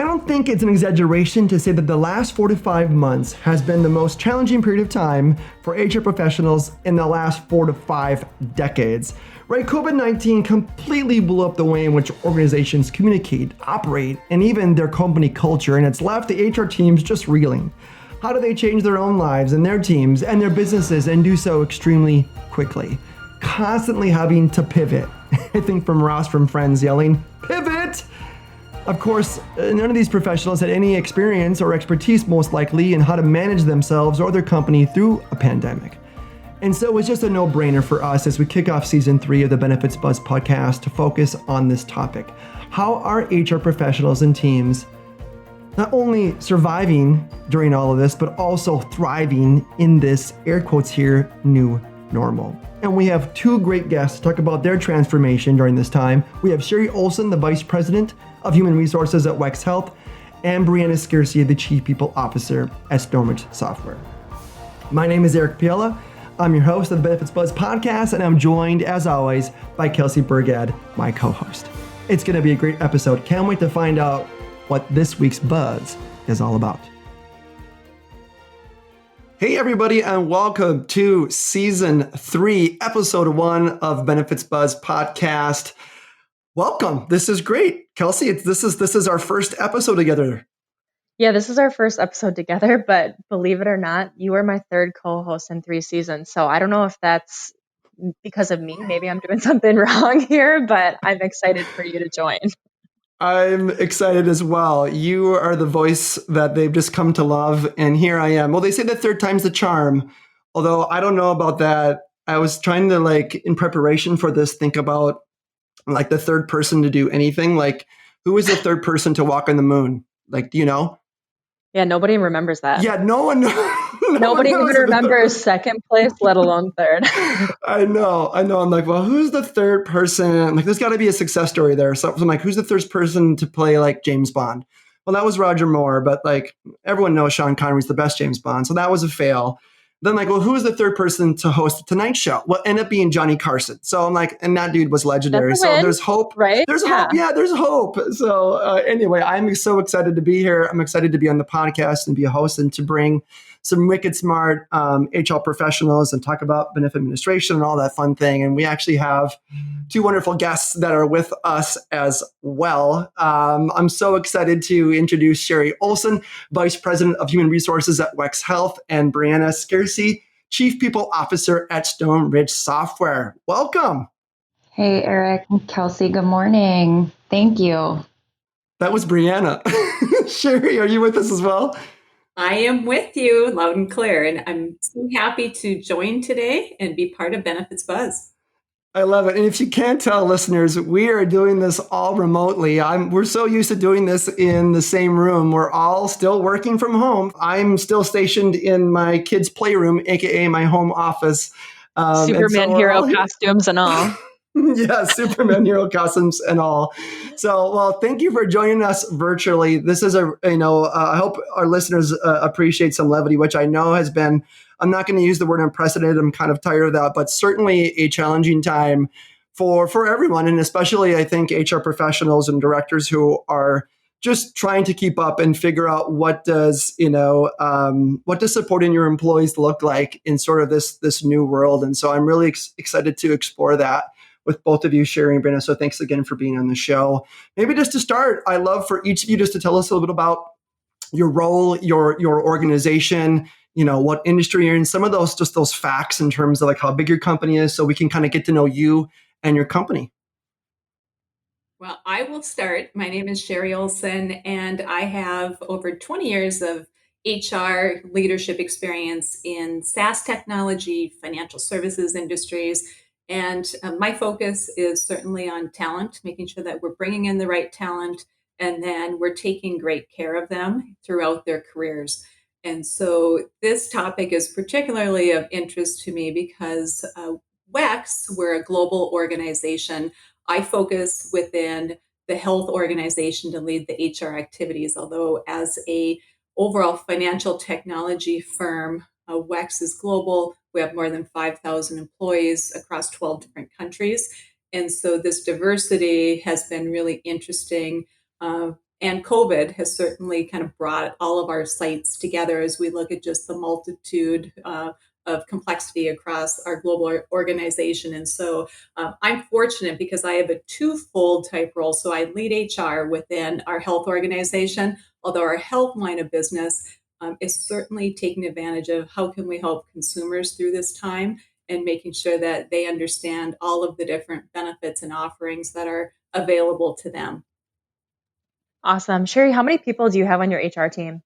don't think it's an exaggeration to say that the last 4 to 5 months has been the most challenging period of time for HR professionals in the last 4 to 5 decades. Right? COVID-19 completely blew up the way in which organizations communicate, operate, and even their company culture, and it's left the HR teams just reeling. How do they change their own lives and their teams and their businesses and do so extremely quickly? Constantly having to pivot. I think from Ross from Friends yelling, "Pivot!" Of course, none of these professionals had any experience or expertise, most likely, in how to manage themselves or their company through a pandemic. And so it was just a no-brainer for us as we kick off season 3 of the Benefits Buzz podcast to focus on this topic. How are HR professionals and teams not only surviving during all of this, but also thriving in this, air quotes here, new normal? And we have 2 great guests to talk about their transformation during this time. We have Sherry Olsen, the Vice President of Human Resources at WEX Health, and Brianna Skirsi, the Chief People Officer at Stoneridge Software. My name is Eric Piella. I'm your host of the Benefits Buzz podcast, and I'm joined, as always, by Kelsey Burgad, my co-host. It's going to be a great episode. Can't wait to find out what this week's Buzz is all about. Hey everybody, and welcome to season 3, episode 1 of Benefits Buzz podcast. Welcome. This is great. Kelsey, this is our first episode together. Yeah, this is our first episode together, but believe it or not, you are my 3rd co-host in 3 seasons. So I don't know if that's because of me. Maybe I'm doing something wrong here, but I'm excited for you to join. I'm excited as well. You are the voice that they've just come to love, and here I am. Well, they say the 3rd time's the charm, although I don't know about that. I was trying to, in preparation for this, think about the 3rd person to do anything. Who is the 3rd person to walk on the moon? Do you know? Yeah, nobody remembers that. Yeah, no one knows. Nobody even remembers 2nd place, let alone 3rd. I know. I'm like, well, who's the 3rd person? There's got to be a success story there. So I'm like, who's the 3rd person to play James Bond? Well, that was Roger Moore, but everyone knows Sean Connery's the best James Bond. So that was a fail. Then well, who is the 3rd person to host the Tonight Show? Well, ended up being Johnny Carson. So I'm like, and that dude was legendary. So there's hope, right? There's hope. Yeah, there's hope. So anyway, I'm so excited to be here. I'm excited to be on the podcast and be a host and to bring some wicked smart HR professionals and talk about benefit administration and all that fun thing. And we actually have 2 wonderful guests that are with us as well. I'm so excited to introduce Sherry Olsen, Vice President of Human Resources at WEX Health, and Brianna Skirsi, Chief People Officer at Stoneridge Software. Welcome. Hey, Eric and Kelsey. Good morning. Thank you. That was Brianna. Sherry, are you with us as well? I am with you loud and clear, and I'm so happy to join today and be part of Benefits Buzz. I love it. And if you can't tell, listeners, we are doing this all remotely. We're so used to doing this in the same room. We're all still working from home. I'm still stationed in my kids' playroom, aka my home office. Superman hero costumes and all. Yeah, Superman hero costumes and all. So, well, thank you for joining us virtually. This is I hope our listeners appreciate some levity, which I know has been, I'm not going to use the word unprecedented. I'm kind of tired of that, but certainly a challenging time for everyone. And especially, I think, HR professionals and directors who are just trying to keep up and figure out what does supporting your employees look like in sort of this new world. And so I'm really excited to explore that with both of you, Sherry and Brianna. So thanks again for being on the show. Maybe just to start, I'd love for each of you just to tell us a little bit about your role, your organization, what industry you're in, some of those facts in terms of how big your company is, so we can kind of get to know you and your company. Well, I will start. My name is Sherry Olsen, and I have over 20 years of HR leadership experience in SaaS technology, financial services industries. And my focus is certainly on talent, making sure that we're bringing in the right talent, and then we're taking great care of them throughout their careers. And so this topic is particularly of interest to me because WEX, we're a global organization. I focus within the health organization to lead the HR activities, although as a overall financial technology firm, WEX is global. We have more than 5,000 employees across 12 different countries. And so this diversity has been really interesting And COVID has certainly kind of brought all of our sites together as we look at just the multitude of complexity across our global organization. And so I'm fortunate because I have a twofold type role. So I lead HR within our health organization, although our health line of business is certainly taking advantage of how can we help consumers through this time and making sure that they understand all of the different benefits and offerings that are available to them. Awesome. Sherry, how many people do you have on your HR team?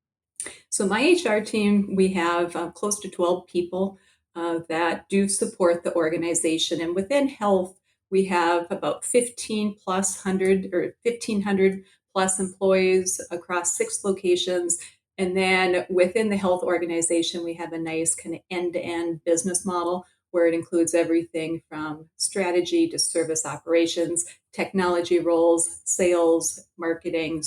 So my HR team, we have close to 12 people that do support the organization. And within health, we have about 1,500 plus employees across 6 locations. And then within the health organization, we have a nice kind of end-to-end business model where it includes everything from strategy to service operations, technology roles, sales, marketing.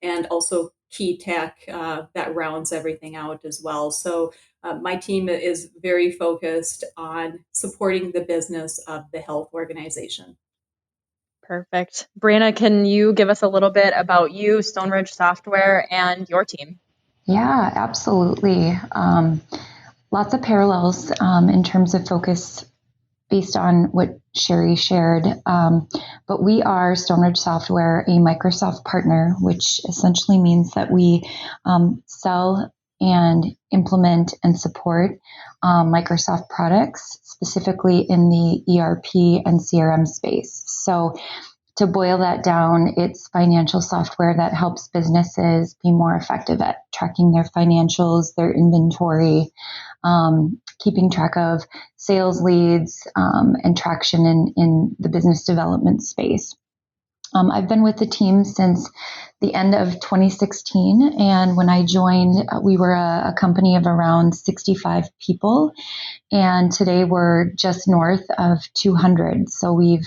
And also key tech that rounds everything out as well. So my team is very focused on supporting the business of the health organization. Perfect. Brianna, can you give us a little bit about you, Stone Ridge Software, and your team? Yeah, absolutely. Lots of parallels in terms of focus based on what Sherry shared. But we are Stone Ridge Software, a Microsoft partner, which essentially means that we sell and implement and support Microsoft products, specifically in the ERP and CRM space. So to boil that down, it's financial software that helps businesses be more effective at tracking their financials, their inventory, keeping track of sales leads, and traction in the business development space. I've been with the team since the end of 2016, and when I joined, we were a company of around 65 people, and today we're just north of 200. So we've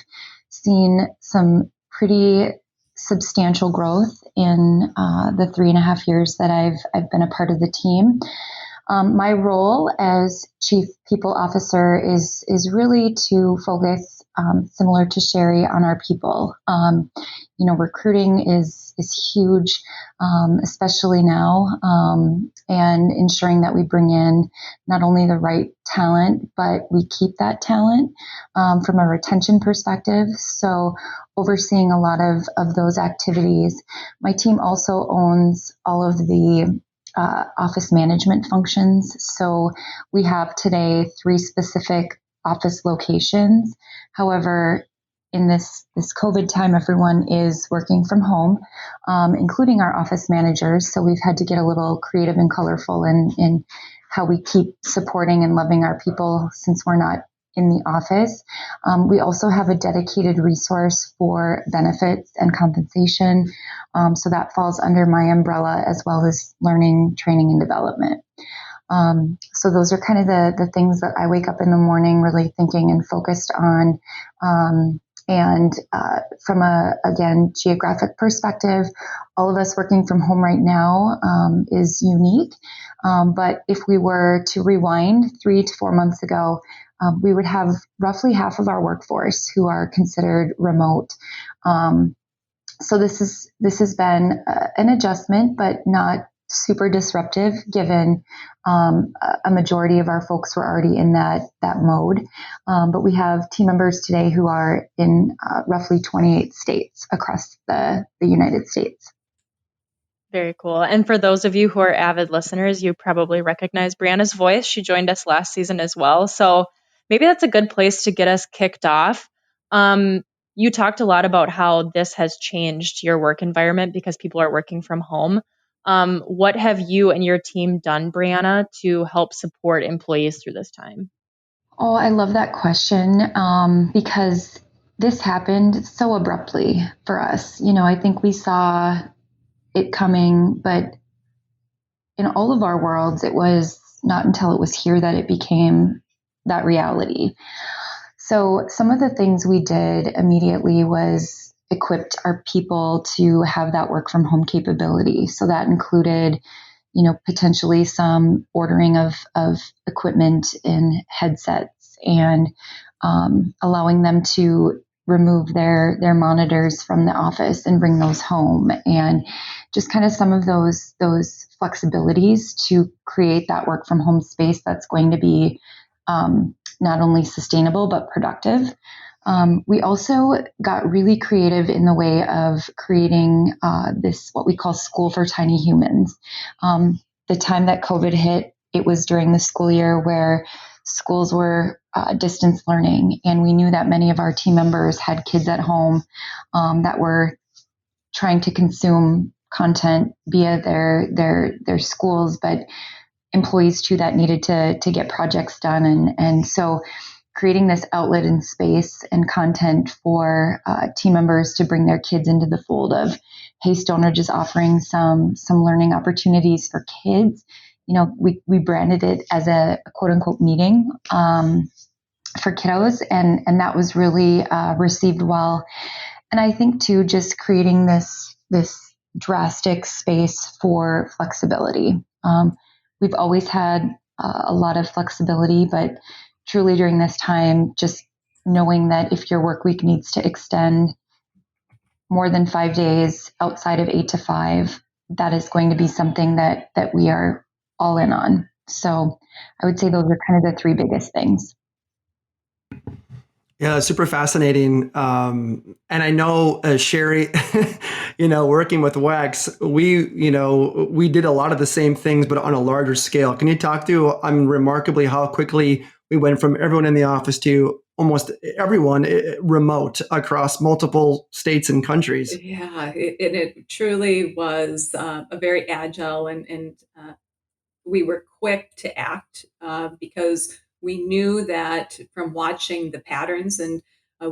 seen some pretty substantial growth in the 3.5 years that I've been a part of the team. My role as Chief People Officer is really to focus, similar to Sherry, on our people. Recruiting is huge, especially now, and ensuring that we bring in not only the right talent, but we keep that talent from a retention perspective. So overseeing a lot of those activities. My team also owns all of the office management functions. So we have today 3 specific office locations. However, in this COVID time, everyone is working from home, including our office managers. So we've had to get a little creative and colorful in how we keep supporting and loving our people since we're not in the office. We also have a dedicated resource for benefits and compensation. So that falls under my umbrella, as well as learning, training, and development. So those are kind of the things that I wake up in the morning really thinking and focused on. And from again, geographic perspective, all of us working from home right now is unique. But if we were to rewind 3 to 4 months ago, we would have roughly half of our workforce who are considered remote. So this has been an adjustment, but not super disruptive, given a majority of our folks were already in that mode. But we have team members today who are in roughly 28 states across the United States. Very cool. And for those of you who are avid listeners, you probably recognize Brianna's voice. She joined us last season as well. So maybe that's a good place to get us kicked off. You talked a lot about how this has changed your work environment because people are working from home. What have you and your team done, Brianna, to help support employees through this time? Oh, I love that question because this happened so abruptly for us. I think we saw it coming, but in all of our worlds, it was not until it was here that it became that reality. So some of the things we did immediately was equipped our people to have that work from home capability. So that included, potentially some ordering of equipment and headsets and allowing them to remove their monitors from the office and bring those home, and just kind of some of those flexibilities to create that work from home space that's going to be not only sustainable but productive. We also got really creative in the way of creating this, what we call School for Tiny Humans. The time that COVID hit, it was during the school year where schools were distance learning, and we knew that many of our team members had kids at home that were trying to consume content via their schools, but employees too that needed to get projects done, and so creating this outlet and space and content for team members to bring their kids into the fold of, hey, Stonebridge is offering some learning opportunities for kids. We branded it as a quote unquote meeting for kiddos, and that was really received well. And I think too, just creating this drastic space for flexibility. We've always had a lot of flexibility, but truly during this time, just knowing that if your work week needs to extend more than 5 days outside of 8 to 5, that is going to be something that we are all in on. So I would say those are kind of the three biggest things. Yeah, super fascinating. And I know, Sherry, working with WEX, we did a lot of the same things, but on a larger scale. Can you talk to, remarkably how quickly we went from everyone in the office to almost everyone remote across multiple states and countries? Yeah, it truly was a very agile, and we were quick to act because we knew that from watching the patterns, and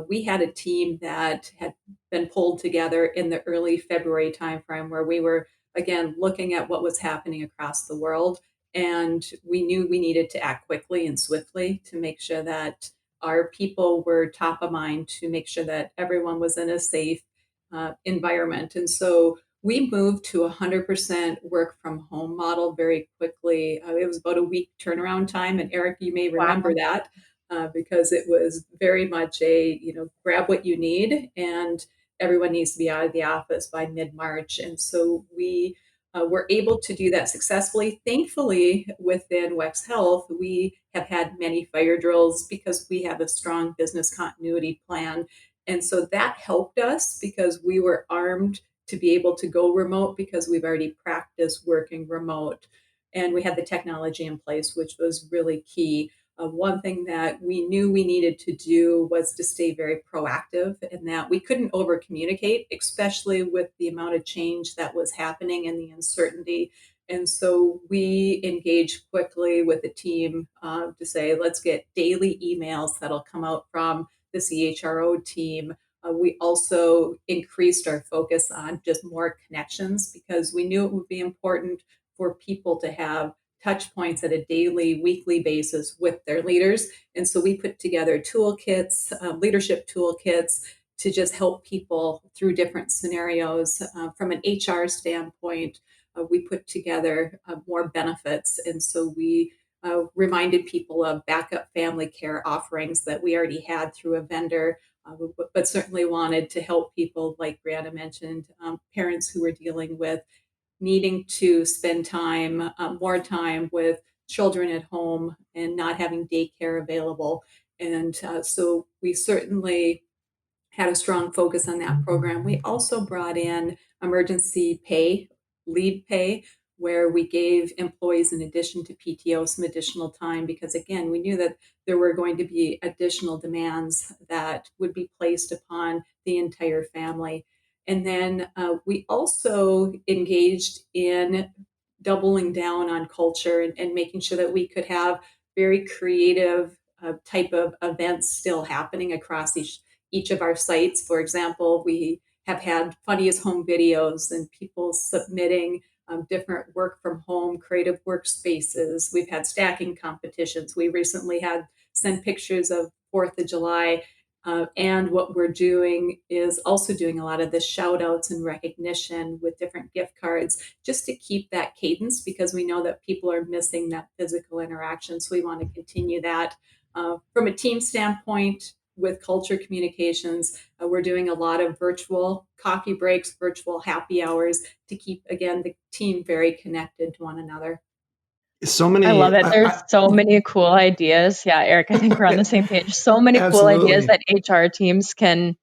we had a team that had been pulled together in the early February timeframe where we were again looking at what was happening across the world, and we knew we needed to act quickly and swiftly to make sure that our people were top of mind, to make sure that everyone was in a safe environment. And so we moved to 100% work from home model very quickly. It was about a week turnaround time. And Eric, you may remember that because it was very much grab what you need, and everyone needs to be out of the office by mid-March. And so we were able to do that successfully. Thankfully, within WEX Health, we have had many fire drills because we have a strong business continuity plan. And so that helped us because we were armed to be able to go remote because we've already practiced working remote. And we had the technology in place, which was really key. One thing that we knew we needed to do was to stay very proactive, and that we couldn't over communicate, especially with the amount of change that was happening and the uncertainty. And so we engaged quickly with the team to say, let's get daily emails that'll come out from the CHRO team. We also increased our focus on just more connections because we knew it would be important for people to have touch points at a daily, weekly basis with their leaders. And so we put together toolkits, leadership toolkits to just help people through different scenarios. From an HR standpoint, we put together more benefits. And so we reminded people of backup family care offerings that we already had through a vendor, but certainly wanted to help people, like Brianna mentioned, parents who were dealing with needing to spend more time with children at home and not having daycare available. And so we certainly had a strong focus on that program. We also brought in emergency pay, leave pay, where we gave employees, in addition to PTO, some additional time because, again, we knew that there were going to be additional demands that would be placed upon the entire family. And then we also engaged in doubling down on culture and making sure that we could have very creative type of events still happening across each of our sites. For example, we have had funniest home videos and people submitting different work from home creative workspaces. We've had stacking competitions. We recently had sent pictures of 4th of July. And what we're doing is also doing a lot of the shout outs and recognition with different gift cards just to keep that cadence because we know that people are missing that physical interaction. So we want to continue that. From a team standpoint, with culture communications. We're doing a lot of virtual coffee breaks, virtual happy hours to keep, again, the team very connected to one another. So I many, love it. There's so many cool ideas. Yeah, Eric, I think we're on the same page. So many cool ideas Absolutely. that HR teams can,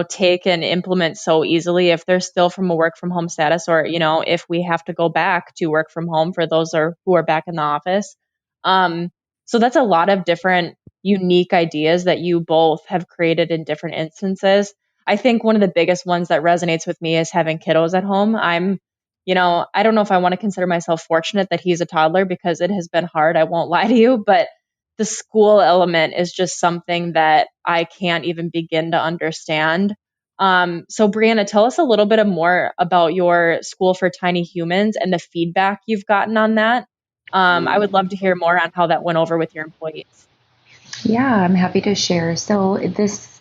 take and implement so easily if they're still from a work from home status, or, if we have to go back to work from home for those who are back in the office. So that's a lot of different unique ideas that you both have created in different instances. I think one of the biggest ones that resonates with me is having kiddos at home. I don't know if I want to consider myself fortunate that he's a toddler, because it has been hard. I won't lie to you, but the school element is just something that I can't even begin to understand. So Brianna, tell us a little bit more about your School for Tiny Humans and the feedback you've gotten on that. I would love to hear more on how that went over with your employees. Yeah, I'm happy to share. So this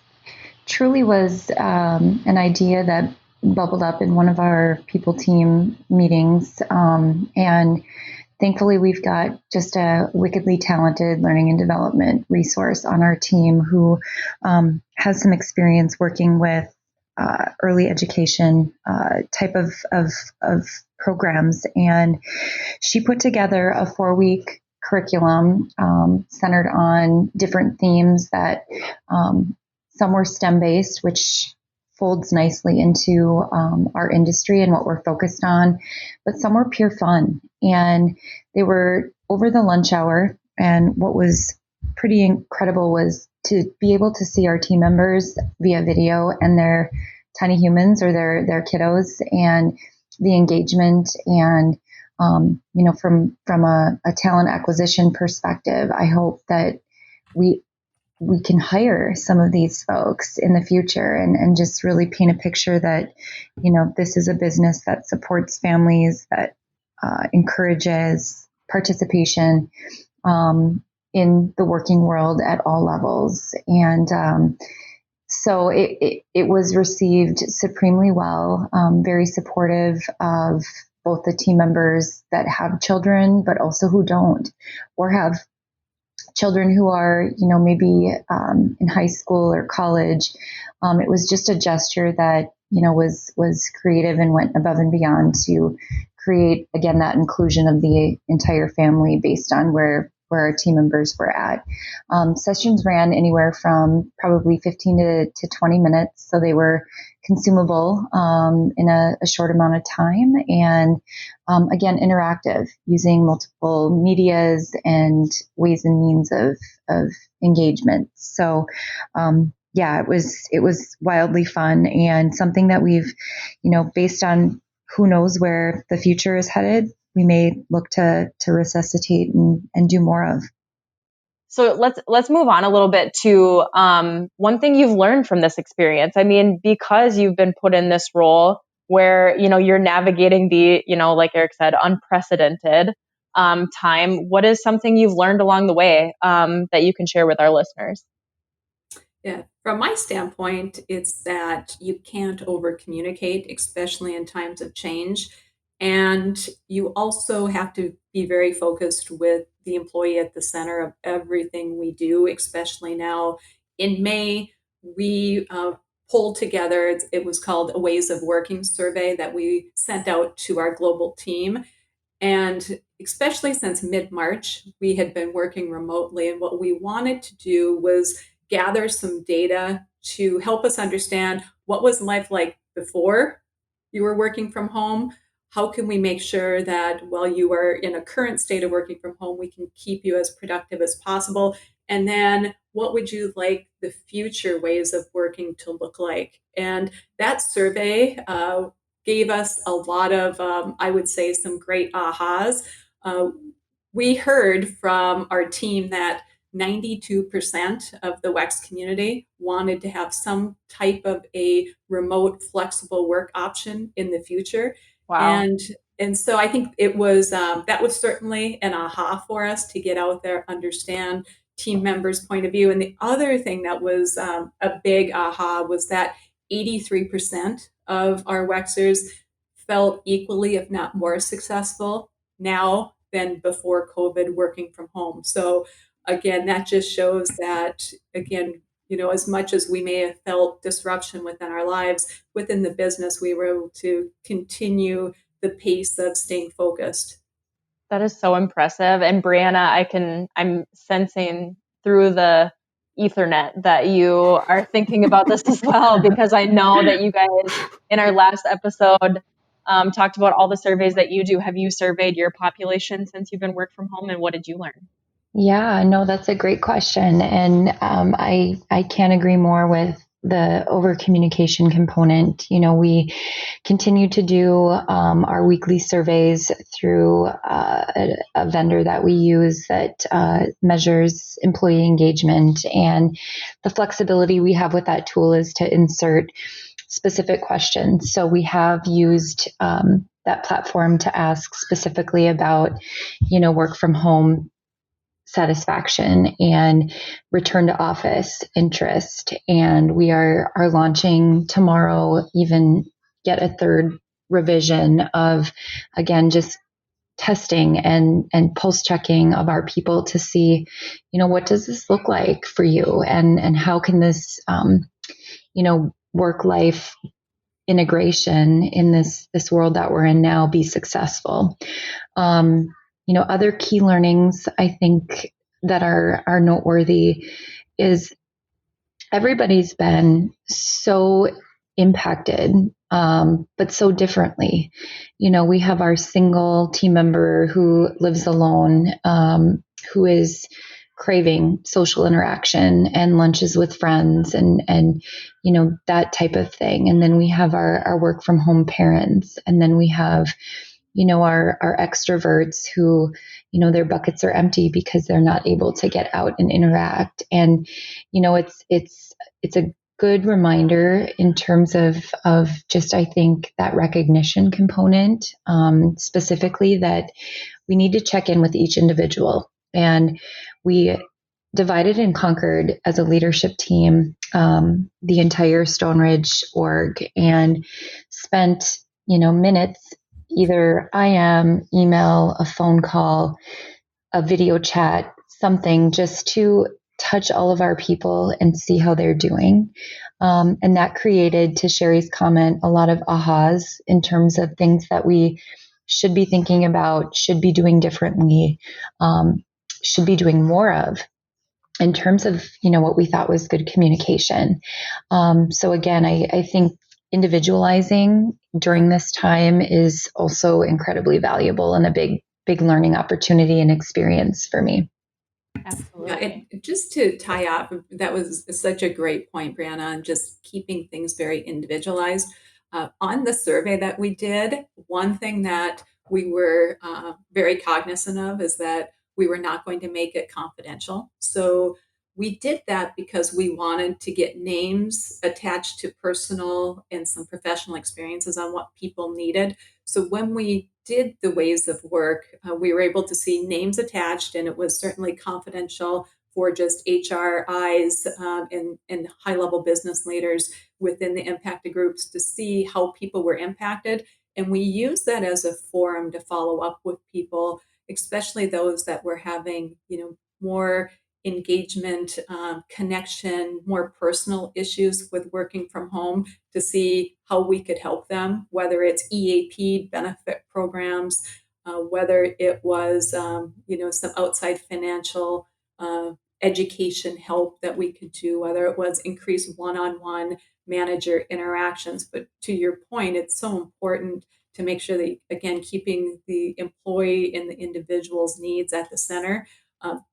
truly was an idea that bubbled up in one of our people team meetings. And thankfully, we've got just a wickedly talented learning and development resource on our team who has some experience working with early education type of programs. And she put together a 4-week curriculum centered on different themes that some were STEM based, which folds nicely into our industry and what we're focused on, but some were pure fun. And they were over the lunch hour. And what was pretty incredible was to be able to see our team members via video and their tiny humans or their kiddos, and the engagement. And from a talent acquisition perspective, I hope that we can hire some of these folks in the future, and just really paint a picture that, this is a business that supports families, that encourages participation in the working world at all levels. And so it was received supremely well, very supportive of both the team members that have children, but also who don't, or have children who are, maybe in high school or college. It was just a gesture that, was creative and went above and beyond to create, again, that inclusion of the entire family based on where our team members were at. Sessions ran anywhere from probably 15 to 20 minutes. So they were consumable in a short amount of time. And again, interactive, using multiple medias and ways and means of engagement. So yeah, it was wildly fun, and something that we've, based on who knows where the future is headed, we may look to resuscitate and do more of. So let's move on a little bit to one thing you've learned from this experience. I mean, because you've been put in this role where, you're navigating the, like Eric said, unprecedented time. What is something you've learned along the way that you can share with our listeners? Yeah, from my standpoint, it's that you can't over communicate, especially in times of change. And you also have to be very focused with the employee at the center of everything we do, especially now. In May, we pulled together, it was called a Ways of Working survey that we sent out to our global team. And especially since mid-March, we had been working remotely. And what we wanted to do was gather some data to help us understand what was life like before you were working from home. How can we make sure that while you are in a current state of working from home, we can keep you as productive as possible? And then what would you like the future ways of working to look like? And that survey gave us a lot of, I would say, some great ahas. Uh, we heard from our team that 92% of the WEX community wanted to have some type of a remote flexible work option in the future. Wow. And so I think it was that was certainly an aha for us to get out there, understand team members' point of view. And the other thing that was a big aha was that 83% of our WEXers felt equally, if not more successful now than before COVID working from home. So again, that just shows that, again, as much as we may have felt disruption within our lives, within the business, we were able to continue the pace of staying focused. That is so impressive. And Brianna, I'm sensing through the Ethernet that you are thinking about this as well, because I know that you guys in our last episode talked about all the surveys that you do. Have you surveyed your population since you've been work from home, and what did you learn? Yeah, no, that's a great question. And I can't agree more with the over communication component. We continue to do our weekly surveys through a vendor that we use that measures employee engagement. And the flexibility we have with that tool is to insert specific questions. So we have used that platform to ask specifically about, work from home satisfaction and return to office interest. And we are launching tomorrow even yet a third revision of, again, just testing and pulse checking of our people to see, what does this look like for you, and how can this, work life integration in this world that we're in now be successful. Other key learnings I think that are noteworthy is everybody's been so impacted, but so differently. We have our single team member who lives alone, who is craving social interaction and lunches with friends and that type of thing. And then we have our work from home parents, and then we have our extroverts who, their buckets are empty because they're not able to get out and interact. And, it's a good reminder in terms of just, I think, that recognition component, specifically that we need to check in with each individual. And we divided and conquered as a leadership team, the entire Stoneridge org, and spent, minutes, either IM, email, a phone call, a video chat, something, just to touch all of our people and see how they're doing. And that created, to Sherry's comment, a lot of ahas in terms of things that we should be thinking about, should be doing differently, should be doing more of, in terms of, what we thought was good communication. So again, I think individualizing during this time is also incredibly valuable and a big learning opportunity and experience for me. Absolutely. Yeah, and just to tie up, that was such a great point, Brianna, and just keeping things very individualized. On the survey that we did, one thing that we were very cognizant of is that we were not going to make it confidential. So we did that because we wanted to get names attached to personal and some professional experiences on what people needed. So when we did the ways of work, we were able to see names attached, and it was certainly confidential for just HR eyes and high-level business leaders within the impacted groups to see how people were impacted. And we used that as a forum to follow up with people, especially those that were having, more engagement, connection, more personal issues with working from home, to see how we could help them, whether it's EAP benefit programs, whether it was, some outside financial education help that we could do, whether it was increased one-on-one manager interactions. But to your point, it's so important to make sure that, again, keeping the employee and the individual's needs at the center.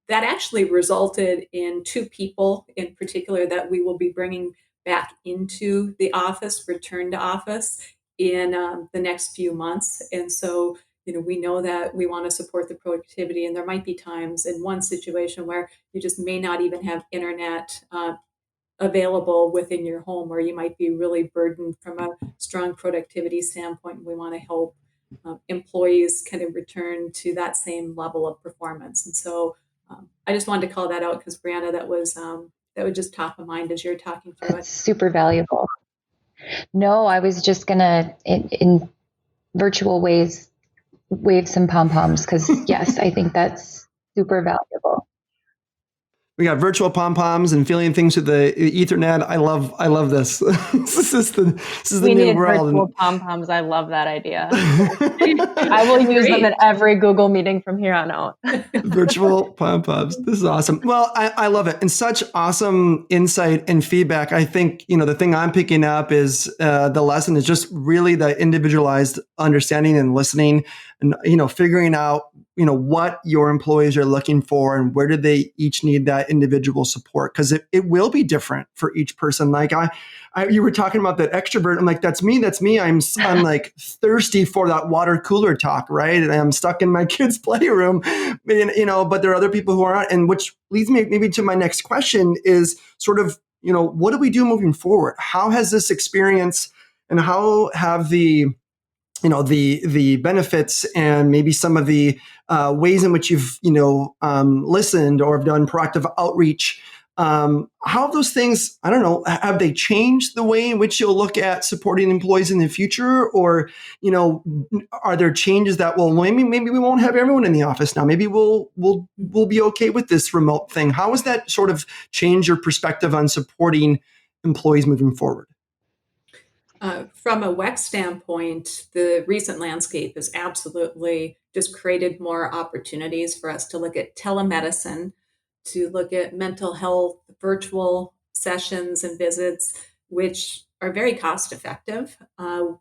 That actually resulted in 2 people in particular that we will be bringing back into the office, return to office in the next few months. And so, we know that we want to support the productivity, and there might be times in one situation where you just may not even have internet available within your home, where you might be really burdened from a strong productivity standpoint. We want to help employees kind of return to that same level of performance. And so I just wanted to call that out because, Brianna, that was just top of mind as you're talking through it. Super valuable. No, I was just gonna in virtual ways wave some pom poms, because yes, I think that's super valuable. We got virtual pom poms and feeling things with the Ethernet. I love this. this is the We new need world. virtual pom-poms. I love that idea. And I will use them Great. in every Google meeting from here on out. virtual pom poms. This is awesome. Well, I love it, and such awesome insight and feedback. I think the thing I'm picking up is the lesson is just really the individualized understanding and listening, and figuring out what your employees are looking for and where do they each need that individual support, because it will be different for each person. Like you were talking about that extrovert. I'm like, that's me. I'm like thirsty for that water cooler talk, right? And I'm stuck in my kids' playroom, but there are other people who aren't. And which leads me maybe to my next question is sort of, what do we do moving forward? How has this experience and how have the benefits and maybe some of the ways in which you've listened or have done proactive outreach, how have those things, I don't know, have they changed the way in which you'll look at supporting employees in the future? Or are there changes that maybe we won't have everyone in the office now, maybe we'll be okay with this remote thing? How has that sort of changed your perspective on supporting employees moving forward? From a WEC standpoint, the recent landscape has absolutely just created more opportunities for us to look at telemedicine, to look at mental health, virtual sessions and visits, which are very cost effective.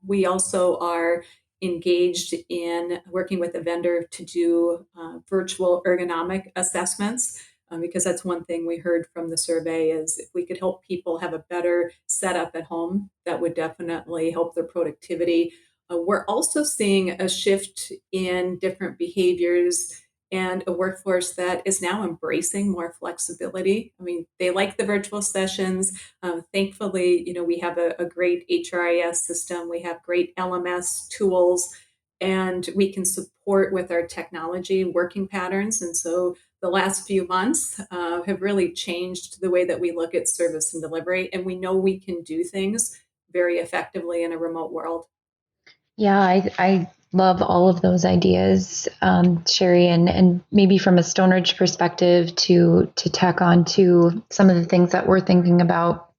We also are engaged in working with a vendor to do virtual ergonomic assessments, because that's one thing we heard from the survey is if we could help people have a better setup at home, that would definitely help their productivity. We're also seeing a shift in different behaviors and a workforce that is now embracing more flexibility. I mean, they like the virtual sessions. Thankfully, we have a great HRIS system. We have great LMS tools, and we can support with our technology working patterns. And so the last few months have really changed the way that we look at service and delivery, and we know we can do things very effectively in a remote world. Yeah, I love all of those ideas, Sherry, and maybe from a Stone Ridge perspective to tack on to some of the things that we're thinking about.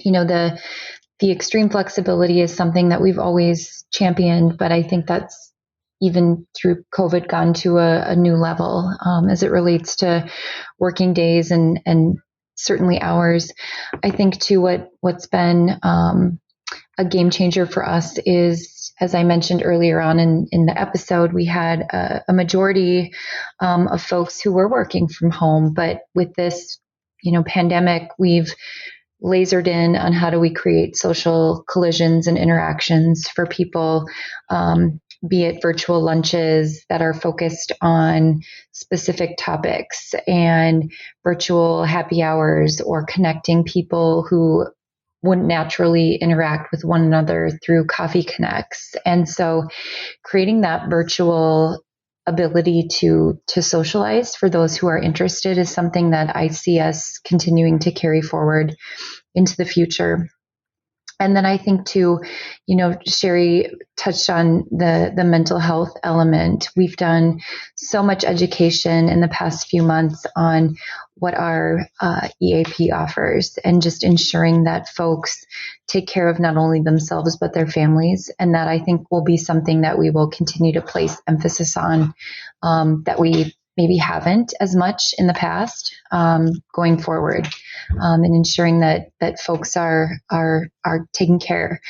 The extreme flexibility is something that we've always championed, but I think that's even through COVID gone to a new level as it relates to working days and certainly hours. I think too what's been a game changer for us is, as I mentioned earlier on in the episode, we had a majority of folks who were working from home, but with this pandemic, we've lasered in on how do we create social collisions and interactions for people, be it virtual lunches that are focused on specific topics and virtual happy hours, or connecting people who wouldn't naturally interact with one another through coffee connects. And so creating that virtual ability to socialize for those who are interested is something that I see us continuing to carry forward into the future. And then I think too, Sherry touched on the mental health element. We've done so much education in the past few months on what our EAP offers, and just ensuring that folks take care of not only themselves but their families. And that I think will be something that we will continue to place emphasis on, that we maybe haven't as much in the past, going forward, and ensuring that folks are taken care.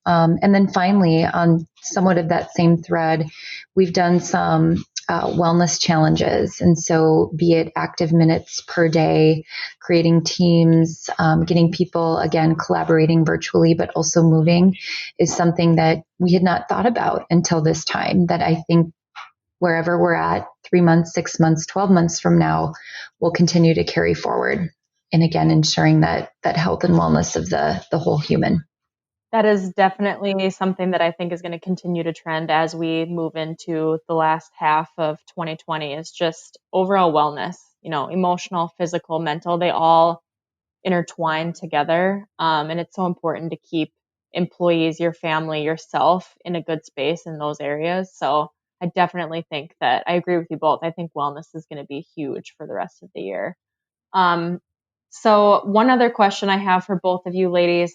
And then finally, on somewhat of that same thread, we've done some wellness challenges. And so be it active minutes per day, creating teams, getting people, again, collaborating virtually, but also moving, is something that we had not thought about until this time, that I think wherever we're at 3 months, 6 months, 12 months from now, we'll continue to carry forward. And again, ensuring that health and wellness of the whole human. That is definitely something that I think is going to continue to trend as we move into the last half of 2020, is just overall wellness, emotional, physical, mental, they all intertwine together. And it's so important to keep employees, your family, yourself in a good space in those areas. So I definitely think that I agree with you both. I think wellness is going to be huge for the rest of the year. So one other question I have for both of you ladies,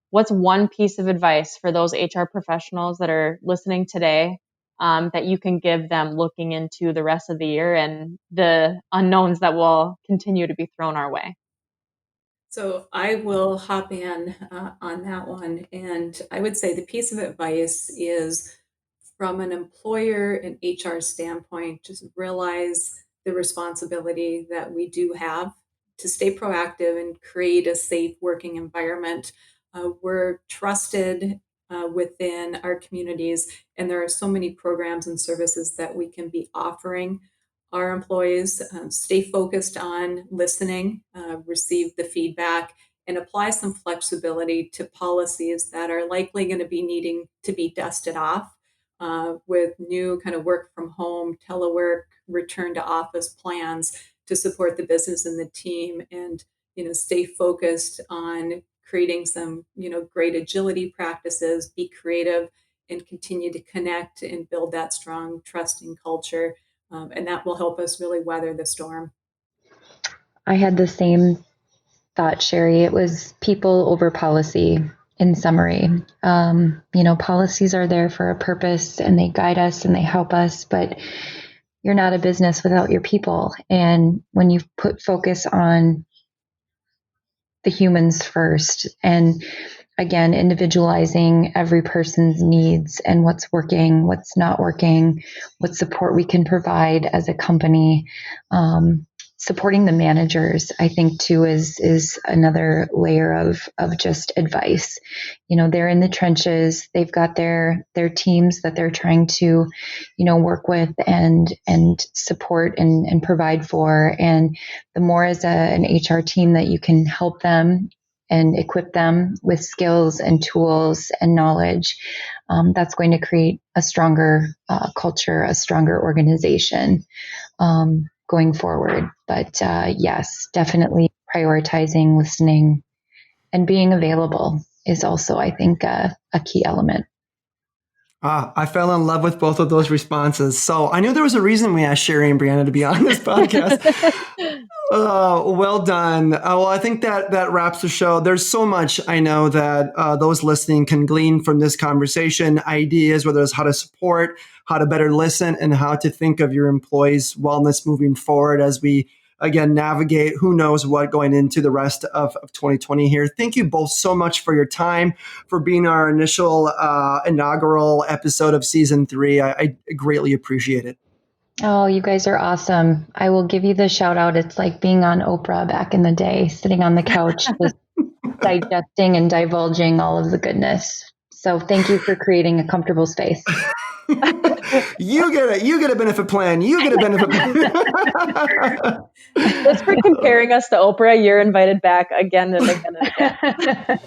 what's one piece of advice for those HR professionals that are listening today that you can give them looking into the rest of the year and the unknowns that will continue to be thrown our way? So I will hop in on that one. And I would say the piece of advice is from an employer and HR standpoint, just realize the responsibility that we do have to stay proactive and create a safe working environment. We're trusted within our communities, and there are so many programs and services that we can be offering our employees. Stay focused on listening, receive the feedback, and apply some flexibility to policies that are likely going to be needing to be dusted off with new kind of work from home, telework, return to office plans to support the business and the team, and stay focused on creating some great agility practices, be creative, and continue to connect and build that strong, trusting culture. And that will help us really weather the storm. I had the same thought, Sherry. It was people over policy in summary. Policies are there for a purpose and they guide us and they help us, but you're not a business without your people. And when you put focus on the humans first, and again, individualizing every person's needs and what's working, what's not working, what support we can provide as a company, supporting the managers, I think too is another layer of just advice. They're in the trenches. They've got their teams that they're trying to, work with and support and provide for. And the more as an HR team that you can help them and equip them with skills and tools and knowledge, that's going to create a stronger culture, a stronger organization going forward. But yes, definitely prioritizing, listening, and being available is also, I think, a key element. I fell in love with both of those responses. So I knew there was a reason we asked Sherry and Brianna to be on this podcast. Well done. Well, I think that wraps the show. There's so much I know that those listening can glean from this conversation, ideas, whether it's how to support, how to better listen, and how to think of your employees' wellness moving forward as we, again, navigate who knows what going into the rest of 2020 here. Thank you both so much for your time, for being our initial inaugural episode of season 3. I greatly appreciate it. Oh, you guys are awesome. I will give you the shout out. It's like being on Oprah back in the day, sitting on the couch, just digesting and divulging all of the goodness. So thank you for creating a comfortable space. You get a benefit plan. You get a benefit plan. Just for comparing us to Oprah, you're invited back again and again and again.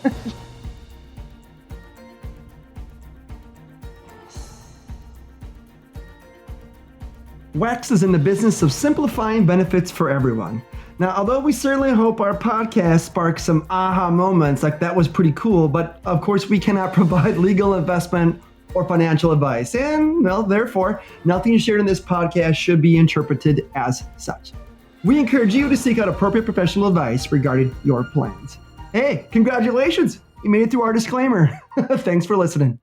WEX is in the business of simplifying benefits for everyone. Now, although we certainly hope our podcast sparks some aha moments, like that was pretty cool, but of course we cannot provide legal, investment, or financial advice. And, well, therefore, nothing shared in this podcast should be interpreted as such. We encourage you to seek out appropriate professional advice regarding your plans. Hey, congratulations! You made it through our disclaimer. Thanks for listening.